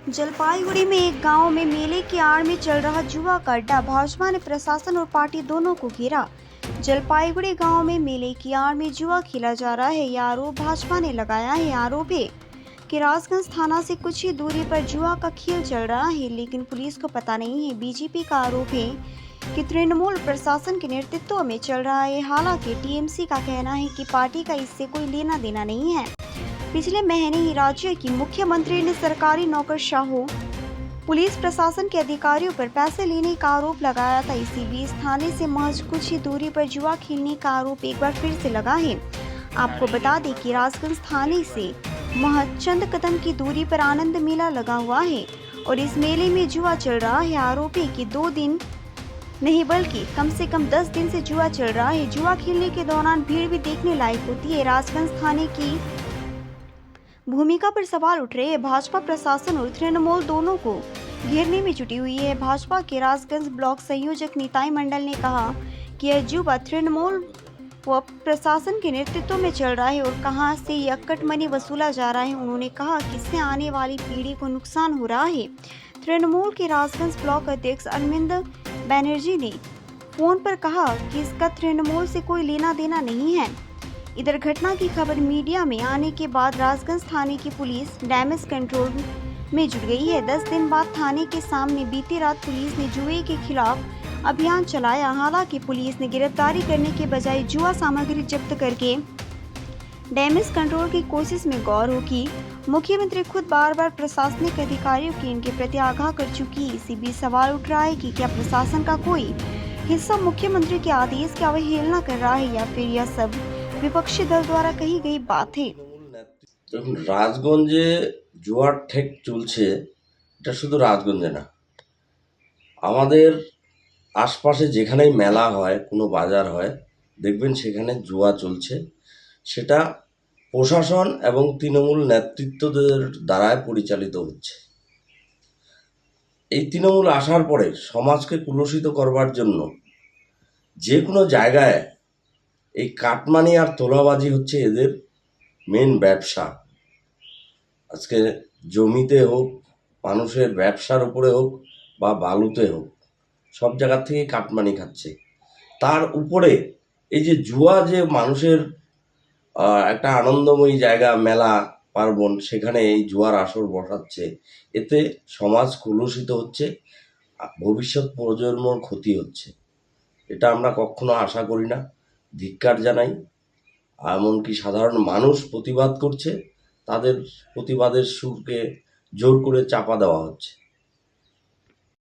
जलपाईगुड़ी में एक गांव में मेले की आड़ में चल रहा जुआ का अड्डा। भाजपा ने प्रशासन और पार्टी दोनों को घेरा। जलपाईगुड़ी गांव में मेले की आड़ में जुआ खेला जा रहा है, यह आरोप भाजपा ने लगाया है। आरोप है कि राजगंज थाना से कुछ ही दूरी पर जुआ का खेल चल रहा है, लेकिन पुलिस को पता नहीं है। बीजेपी का आरोप है कि तृणमूल प्रशासन के नेतृत्व में चल रहा है। हालांकि टीएमसी का कहना है कि पार्टी का इससे कोई लेना देना नहीं है। पिछले महीने ही राज्य की मुख्यमंत्री ने सरकारी नौकरशाहों, पुलिस प्रशासन के अधिकारियों पर पैसे लेने का आरोप लगाया था। इसी बीच थाने से महज कुछ ही दूरी पर जुआ खेलने का आरोप एक बार फिर से लगा है। आपको बता दें कि राजगंज थाने से महज चंद कदम की दूरी पर आनंद मेला लगा हुआ है और इस मेले में जुआ चल रहा है। आरोप है कि 2 दिन नहीं बल्कि कम से कम 10 दिन से जुआ चल रहा है। जुआ खेलने के दौरान भीड़ भी देखने लायक होती है। राजगंज थाने की भूमिका पर सवाल उठ रहे हैं। भाजपा प्रशासन और तृणमूल दोनों को घेरने में जुटी हुई है। भाजपा के राजगंज ब्लॉक संयोजक निताई मंडल ने कहा कि यह जुआ तृणमूल व प्रशासन के नेतृत्व में चल रहा है और कहां से यह कट मनी वसूला जा रहा है। उन्होंने कहा कि इससे आने वाली पीढ़ी को नुकसान हो रहा है। तृणमूल के राजगंज ब्लॉक अध्यक्ष अरविंद बैनर्जी ने फोन पर कहा कि इसका तृणमूल से कोई लेना देना नहीं है। इधर घटना की खबर मीडिया में आने के बाद राजगंज थाने की पुलिस डैमेज कंट्रोल में जुट गई है। 10 दिन बाद थाने के सामने बीती रात पुलिस ने जुए के खिलाफ अभियान चलाया। हालांकि पुलिस ने गिरफ्तारी करने के बजाय जुआ सामग्री जब्त करके डैमेज कंट्रोल की कोशिश में गौर हो कि मुख्यमंत्री खुद बार बार प्रशासनिक अधिकारियों की इनके प्रति आगाह कर चुकी। इसी बीच सवाल उठ रहा है कि क्या प्रशासन का कोई हिस्सा मुख्यमंत्री के आदेश की अवहेलना कर रहा है या फिर यह सब विपक्षी दल द्वारा कही गई बात है। রাজগঞ্জে জুয়ার ঠেক চলছে, এটা শুধু রাজগঞ্জে না, আমাদের আশপাশে যেখানেই মেলা হয়, কোনো বাজার হয়, দেখবেন সেখানে জুয়া চলছে। সেটা প্রশাসন এবং তৃণমূল নেতৃত্বদের দ্বারাই পরিচালিত হচ্ছে। এই তৃণমূল আসার পরে সমাজকে কুলুষিত করবার জন্য যে কোনো জায়গায় এই কাটমানি আর তোলাবাজি হচ্ছে এদের মেন ব্যবসা। আজকে জমিতে হোক, মানুষের ব্যবসার উপরে হোক বা বালুতে হোক, সব জায়গার থেকে কাটমানি খাচ্ছে। তার উপরে এই যে জুয়া, যে মানুষের একটা আনন্দময়ী জায়গা, মেলা পার্বণ, সেখানে এই জুয়ার আসর বসাচ্ছে, এতে সমাজ কলুষিত হচ্ছে, ভবিষ্যৎ প্রজন্মর ক্ষতি হচ্ছে। এটা আমরা কখনো আশা করি না, ধিক্কার জানাই। এমনকি সাধারণ মানুষ প্রতিবাদ করছে, তাদের প্রতিবাদের সুরকে জোর করে চাপা দেওয়া হচ্ছে।